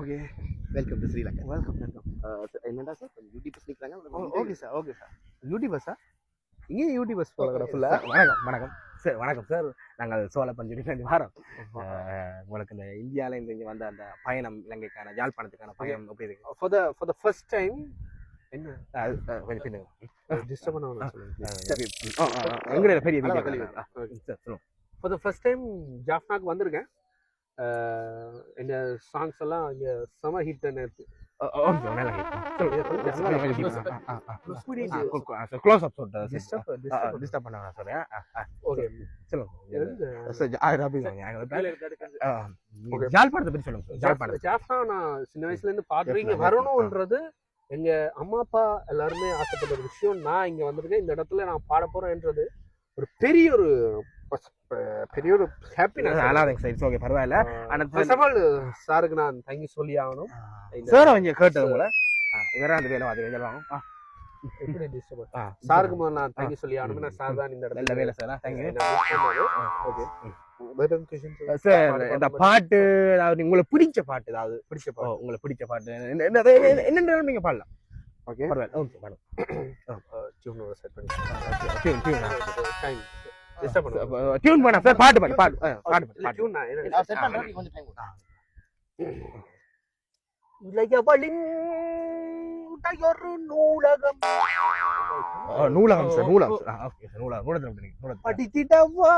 Okay. Welcome to Sri Lanka. Welcome. என்னடா sir YouTubers நிற்கிறாங்க. Okay sir. யூடியூபர்ஸா? இங்கே யூடியூபர்ஸ் போல ஃபுல்லா. வணக்கம் சார். வணக்கம் சார். நாங்கள் சோழப்பஞ்சூரிலேருந்து வரோம். உங்களுக்கு இந்த இந்தியாவிலேருந்து இங்கே வந்த அந்த பயணம், இலங்கைக்கான யாழ்ப்பாணத்துக்கான பயணம் எப்படி இருக்கு? ஃபார் த ஃபர்ஸ்ட் டைம் என்ன கொஞ்சம் பின்னுங்க. டிஸ்டர்ப் பண்ண எங்களுடைய பெரிய சார் சொல்லுங்கள். ஃபார் த ஃபர்ஸ்ட் டைம் ஜாஃப்னாக்கு வந்திருக்கேன். இந்த சாங்ஸ் எல்லாம் இங்கே செம ஹிட் நேற்று. ஜாஃப்னா நான் சின்ன வயசுல இருந்து பாத்துறீங்க வரணும்ன்றது எங்க அம்மா அப்பா எல்லாருமே ஆசைப்பட்ட ஒரு விஷயம். நான் இங்க வந்திருக்கேன், இந்த இடத்துல நான் பாட போறேன்றது ஒரு பெரிய ஒரு ஹாப்பினஸ். ஓகே, பரவாயில்ல. சாருக்கு நான் தேங்க்யூ சொல்லி ஆகணும். சார் அவங்க கேட்டது போல இவரா அந்த வேலை அது வாங்க. எப்படி டிஸ்டர்ப் சாருக்கு முதல்ல நான் தேங்க்யூ சொல்லி ஆகணும். நான் சார் தான் இந்த இடத்துல வேலை சார். தேங்க்யூ. ஓகே சார், இந்த பாட்டு அதாவது உங்களுக்கு பிடிச்ச பாட்டு, ஏதாவது உங்களுக்கு பிடிச்ச பாட்டு என்ன நீங்க பாடலாம். ஓகே பரவாயில்ல. ஓகே பாடு. செட் பண்ணி டியூன் பண்ணா சார். பாட்டு டியூன் நான் செட் பண்றேன். கொஞ்சம் டைம் இளையவளின் உடையொரு நூலகம். நூலகம் சார். நூலகம் சார். Okay sir. நூலகம் படித்திடவா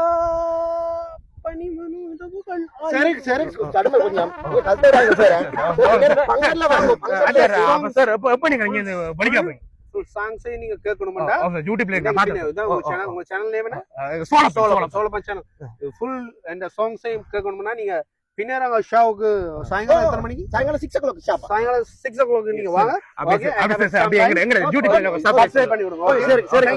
பனிமனு உதவுகள். சரி கடுமை கொஞ்சம் கல்தறாங்க சார். பங்கர்ல வாங்க சார். எப்ப நீங்க இங்க படிக்க போறீங்க? சாங்ஸை நீங்க கேட்கணும்டா யூடியூப்ல உங்க சேனல் நேம் என்ன? சோழப்பன் சேனல். ஃபுல் இந்த சாங்ஸை கேட்கணும்னா நீங்க பின்னேரங்க ஷாவுக்கு சாயங்காலம் எத்தனை மணிக்கு? சாயங்காலம் 6 o'clock ஷாப். சாயங்காலம் 6 o'clock நீங்க வாங்க. அப்படியே எங்க யூடியூப்ல சப்ஸ்கிரைப் பண்ணி விடுங்க. சரி